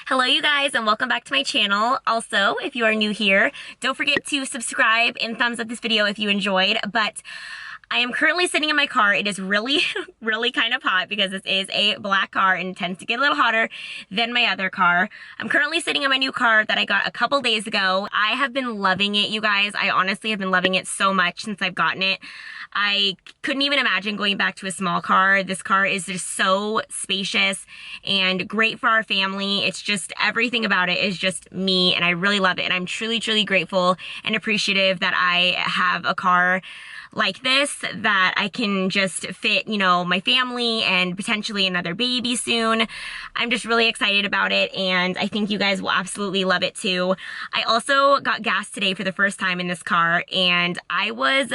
Hello you guys and welcome back to my channel. Also, if you are new here, don't forget to subscribe and thumbs up this video if you enjoyed. But I am currently sitting in my car. It is really, really kind of hot because this is a black car and it tends to get a little hotter than my other car. I'm currently sitting in my new car that I got a couple days ago. I have been loving it, you guys. I honestly have been loving it so much since I've gotten it. I couldn't even imagine going back to a small car. This car is just so spacious and great for our family. It's just everything about it is just me and I really love it. And I'm truly, truly grateful and appreciative that I have a car like this that I can just fit, you know, my family and potentially another baby soon. I'm just really excited about it and I think you guys will absolutely love it too. I also got gas today for the first time in this car and I was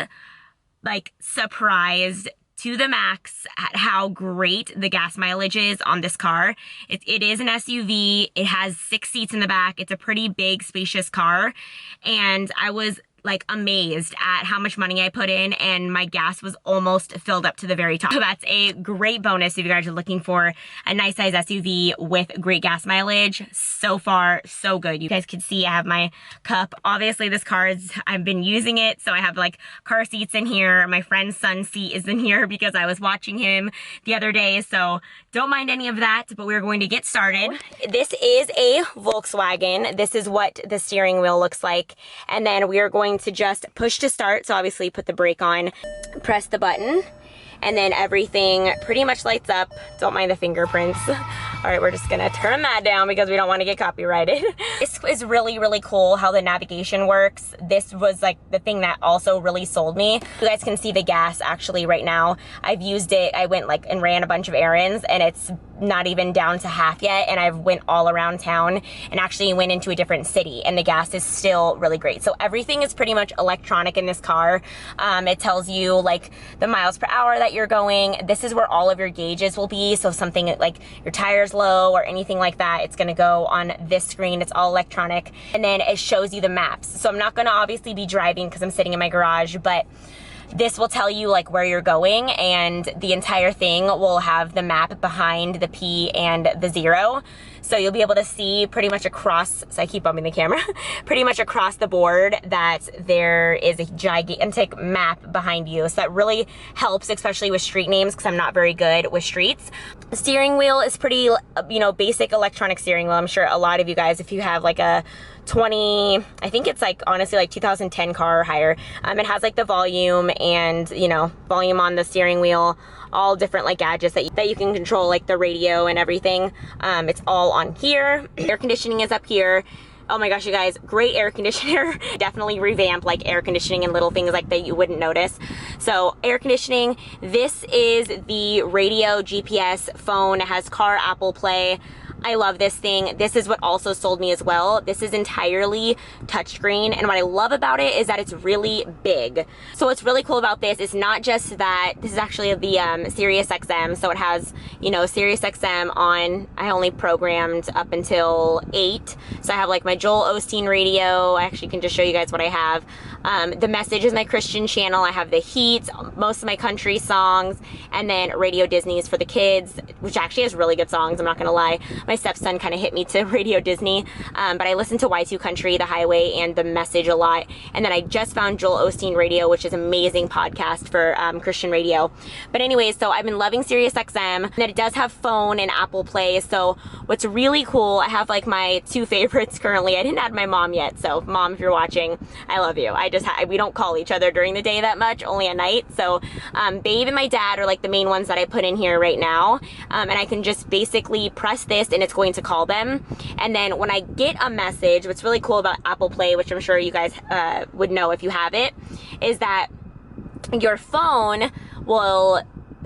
like surprised to the max at how great the gas mileage is on this car. It is an SUV. It has 6 seats in the back. It's a pretty big, spacious car. And I was like amazed at how much money I put in and my gas was almost filled up to the very top. So that's a great bonus if you guys are looking for a nice size SUV with great gas mileage. So far, so good. You guys can see I have my cup. Obviously this car is, I've been using it, so I have like car seats in here. My friend's son's seat is in here because I was watching him the other day, so don't mind any of that, but we're going to get started. This is a Volkswagen. This is what the steering wheel looks like. And then we are going to just push to start. So obviously put the brake on, press the button, and then everything pretty much lights up. Don't mind the fingerprints. All right, we're just gonna turn that down because we don't want to get copyrighted. This is really, really cool how the navigation works. This was like the thing that also really sold me. You guys can see the gas actually right now. I've used it. I went like and ran a bunch of errands and it's not even down to half yet, and I've went all around town and actually went into a different city and the gas is still really great. So everything is pretty much electronic in this car. It tells you like the miles per hour that you're going. This is where all of your gauges will be. So if something like your tire's low or anything like that, it's gonna go on this screen. It's all electronic. And then it shows you the maps. So I'm not gonna obviously be driving because I'm sitting in my garage, but this will tell you like where you're going, and the entire thing will have the map behind the P and the 0. So you'll be able to see pretty much across, so I keep bumping the camera, pretty much across the board that there is a gigantic map behind you. So that really helps, especially with street names, because I'm not very good with streets. The steering wheel is pretty, you know, basic electronic steering wheel. I'm sure a lot of you guys, if you have like a 20, I think it's like honestly like 2010 car or higher, it has like the volume and, you know, volume on the steering wheel, all different like gadgets that you can control, like the radio and everything. It's all on here. Air conditioning is up here. Oh my gosh, you guys, great air conditioner. Definitely revamp like air conditioning and little things like that you wouldn't notice. So air conditioning, this is the radio, GPS, phone. It has car, Apple Play. I love this thing. This is what also sold me as well. This is entirely touchscreen, and what I love about it is that it's really big. So what's really cool about this is not just that this is actually the Sirius XM, so it has, you know, Sirius XM on. I only programmed up until 8, so I have like my Joel Osteen radio. I actually can just show you guys what I have. The Message is my Christian channel. I have the Heat, most of my country songs, and then Radio Disney's for the kids, which actually has really good songs, I'm not gonna lie. My stepson kind of hit me to Radio Disney, but I listen to Y2 Country, The Highway, and The Message a lot. And then I just found Joel Osteen Radio, which is an amazing podcast for Christian radio. But anyways, so I've been loving Sirius XM. And then it does have phone and Apple Play. So what's really cool, I have like my 2 favorites currently. I didn't add my mom yet, so mom, if you're watching, I love you. We don't call each other during the day that much, only at night. So Babe and my dad are like the main ones that I put in here right now. And I can just basically press this and it's going to call them. And then when I get a message, what's really cool about Apple Play, which I'm sure you guys would know if you have it, is that your phone will,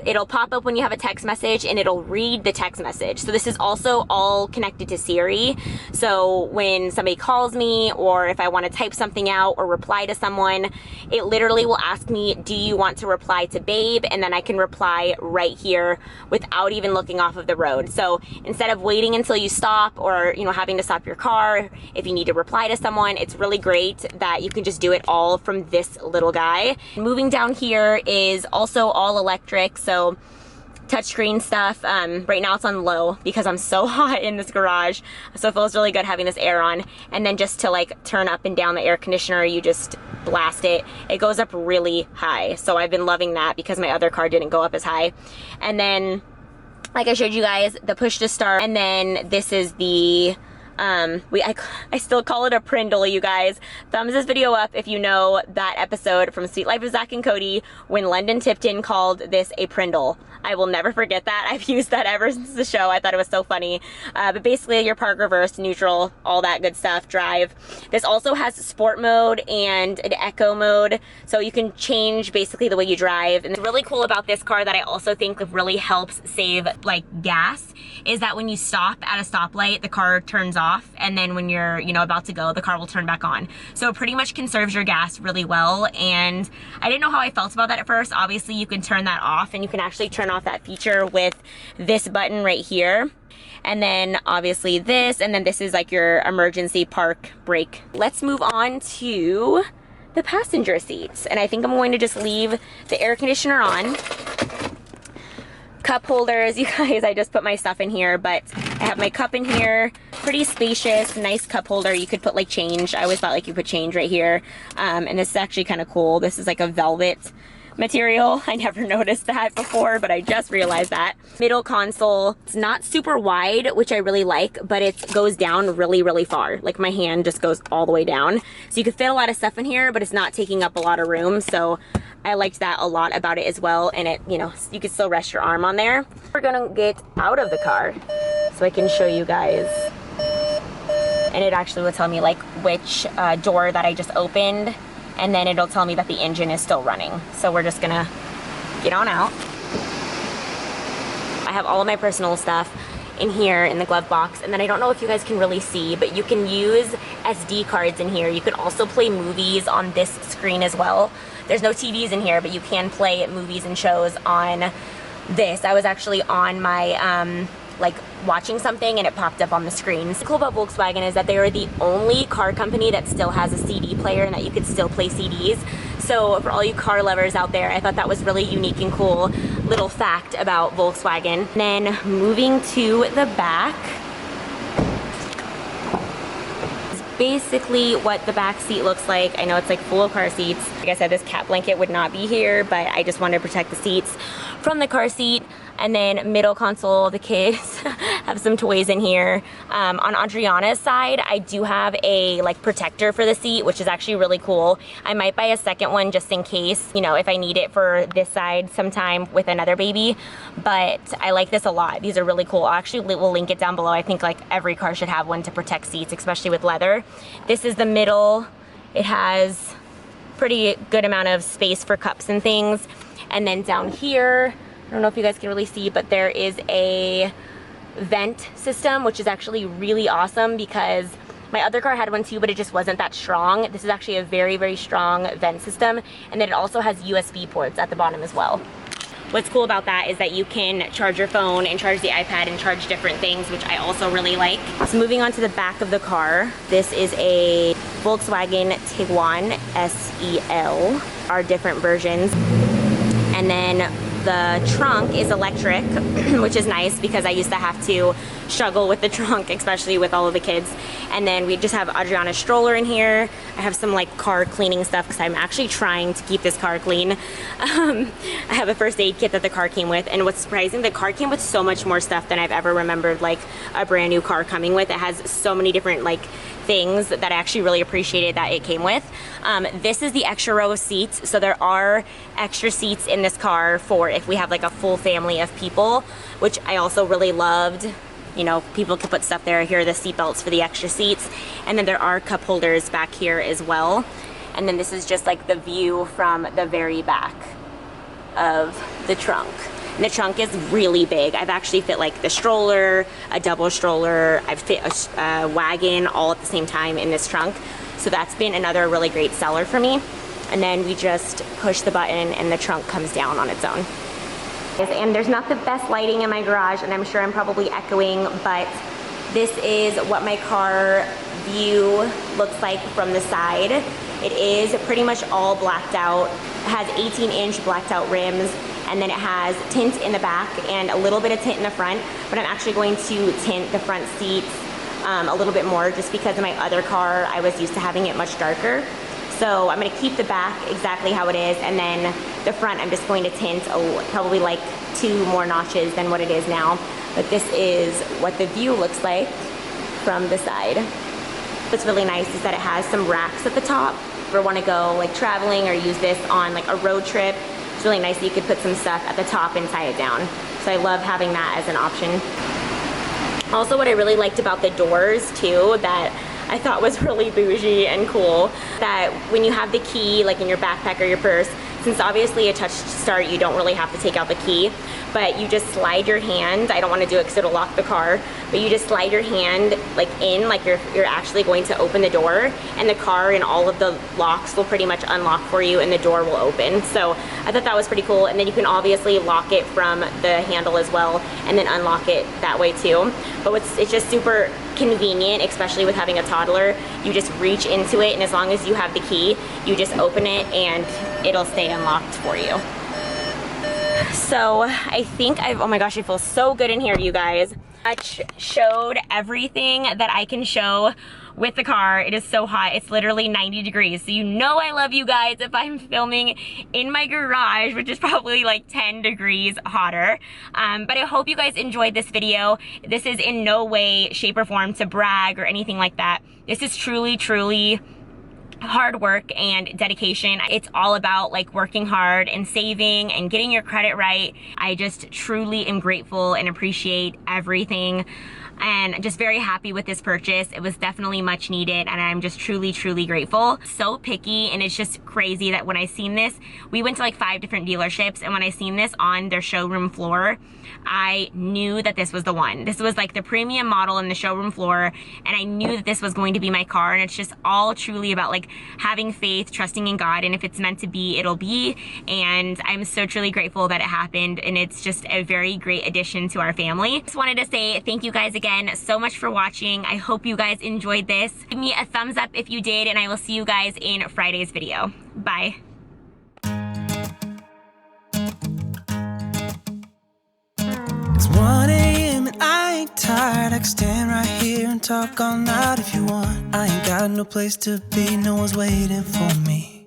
it'll pop up when you have a text message and it'll read the text message. So this is also all connected to Siri. So when somebody calls me or if I want to type something out or reply to someone, it literally will ask me, do you want to reply to Babe? And then I can reply right here without even looking off of the road. So instead of waiting until you stop or, you know, having to stop your car, if you need to reply to someone, it's really great that you can just do it all from this little guy. Moving down here is also all electric. So touchscreen stuff. Right now it's on low because I'm so hot in this garage, so it feels really good having this air on. And then just to like turn up and down the air conditioner, you just blast it. It goes up really high, so I've been loving that because my other car didn't go up as high. And then, like I showed you guys, the push to start, and then this is the I still call it a Prindle, you guys. Thumbs this video up if you know that episode from Sweet Life of Zach and Cody when London Tipton called this a Prindle. I will never forget that. I've used that ever since the show. I thought it was so funny. But basically your park, reverse, neutral, all that good stuff, drive. This also has sport mode and an eco mode, so you can change basically the way you drive. And what's really cool about this car that I also think really helps save like gas is that when you stop at a stoplight, the car turns off, and then when you're, you know, about to go, the car will turn back on. So it pretty much conserves your gas really well, and I didn't know how I felt about that at first. Obviously you can turn that off, and you can actually turn off that feature with this button right here. And then obviously this, and then this is like your emergency park brake. Let's move on to the passenger seats, and I think I'm going to just leave the air conditioner on. Cup holders, you guys, I just put my stuff in here, but I have my cup in here. Pretty spacious, nice cup holder. You could put like change. I always thought like you put change right here. And this is actually kind of cool. This is like a velvet material. I never noticed that before, but I just realized that. Middle console, it's not super wide, which I really like, but it goes down really, really far. Like my hand just goes all the way down. So you could fit a lot of stuff in here, but it's not taking up a lot of room. So I liked that a lot about it as well. And it, you know, you could still rest your arm on there. We're gonna get out of the car so I can show you guys. And it actually will tell me like which door that I just opened, and then it'll tell me that the engine is still running. So we're just gonna get on out. I have all of my personal stuff in here in the glove box, and then I don't know if you guys can really see, but you can use SD cards in here. You could also play movies on this screen as well. There's no TVs in here, but you can play movies and shows on this. I was actually on my like watching something and it popped up on the screen. What's cool about Volkswagen is that they are the only car company that still has a CD player and that you could still play CDs. So for all you car lovers out there, I thought that was really unique and cool little fact about Volkswagen. And then moving to the back, is basically what the back seat looks like. I know it's like full of car seats. Like I said, this cat blanket would not be here, but I just wanted to protect the seats from the car seat. And then middle console, the kids have some toys in here. On Adriana's side, I do have a like protector for the seat, which is actually really cool. I might buy a second one just in case, you know, if I need it for this side sometime with another baby. But I like this a lot. These are really cool. I'll actually will link it down below. I think like every car should have one to protect seats, especially with leather. This is the middle. It has pretty good amount of space for cups and things. And then down here, I don't know if you guys can really see, but there is a vent system, which is actually really awesome because my other car had one too, but it just wasn't that strong. This is actually a very, very strong vent system. And then it also has USB ports at the bottom as well. What's cool about that is that you can charge your phone and charge the iPad and charge different things, which I also really like. So moving on to the back of the car, this is a Volkswagen Tiguan SEL, our different versions. And then the trunk is electric, which is nice because I used to have to struggle with the trunk, especially with all of the kids. And then we just have Adriana's stroller in here. I have some like car cleaning stuff because I'm actually trying to keep this car clean. I have a first aid kit that the car came with, and what's surprising, the car came with so much more stuff than I've ever remembered like a brand new car coming with. It has so many different like things that I actually really appreciated that it came with. This is the extra row of seats, so there are extra seats in this car for if we have like a full family of people, which I also really loved. You know, people could put stuff there. Here are the seat belts for the extra seats, and then there are cup holders back here as well. And then this is just like the view from the very back of the trunk. And the trunk is really big. I've actually fit like the stroller, a double stroller, I've fit a wagon all at the same time in this trunk. So that's been another really great seller for me. And then we just push the button and the trunk comes down on its own. And there's not the best lighting in my garage, and I'm sure I'm probably echoing, but this is what my car view looks like from the side. It is pretty much all blacked out. It has 18-inch blacked out rims, and then it has tint in the back and a little bit of tint in the front, but I'm actually going to tint the front seats a little bit more just because in my other car I was used to having it much darker. So I'm going to keep the back exactly how it is, and then the front I'm just going to tint probably like 2 more notches than what it is now. But this is what the view looks like from the side. What's really nice is that it has some racks at the top. If you want to go like traveling or use this on like a road trip, it's really nice that you could put some stuff at the top and tie it down. So I love having that as an option. Also, what I really liked about the doors too, that I thought was really bougie and cool, that when you have the key like in your backpack or your purse, since obviously a touch start you don't really have to take out the key, but you just slide your hand. I don't want to do it because it'll lock the car, but you just slide your hand like in, like you're actually going to open the door, and the car and all of the locks will pretty much unlock for you and the door will open. So I thought that was pretty cool, and then you can obviously lock it from the handle as well and then unlock it that way too. But it's just super convenient, especially with having a toddler. You just reach into it, and as long as you have the key, you just open it and it'll stay unlocked for you. So I think oh my gosh, it feels so good in here, you guys. I showed everything that I can show with the car. It is so hot. It's literally 90 degrees. So you know I love you guys if I'm filming in my garage, which is probably like 10 degrees hotter. But I hope you guys enjoyed this video. This is in no way, shape, or form to brag or anything like that. This is truly, truly hard work and dedication. It's all about like working hard and saving and getting your credit right. I just truly am grateful and appreciate everything, and just very happy with this purchase. It was definitely much needed, and I'm just truly, truly grateful. So picky, and it's just crazy that when I seen this, we went to like 5 different dealerships, and when I seen this on their showroom floor, I knew that this was the one. This was like the premium model in the showroom floor, and I knew that this was going to be my car. And it's just all truly about like having faith, trusting in God, and if it's meant to be, it'll be. And I'm so truly grateful that it happened, and it's just a very great addition to our family. Just wanted to say thank you guys again so much for watching. I hope you guys enjoyed this. Give me a thumbs up if you did, and I will see you guys in Friday's video. Bye. It's 1 a.m. and I ain't tired. I can stand right here and talk all night if you want. I ain't got no place to be, no one's waiting for me.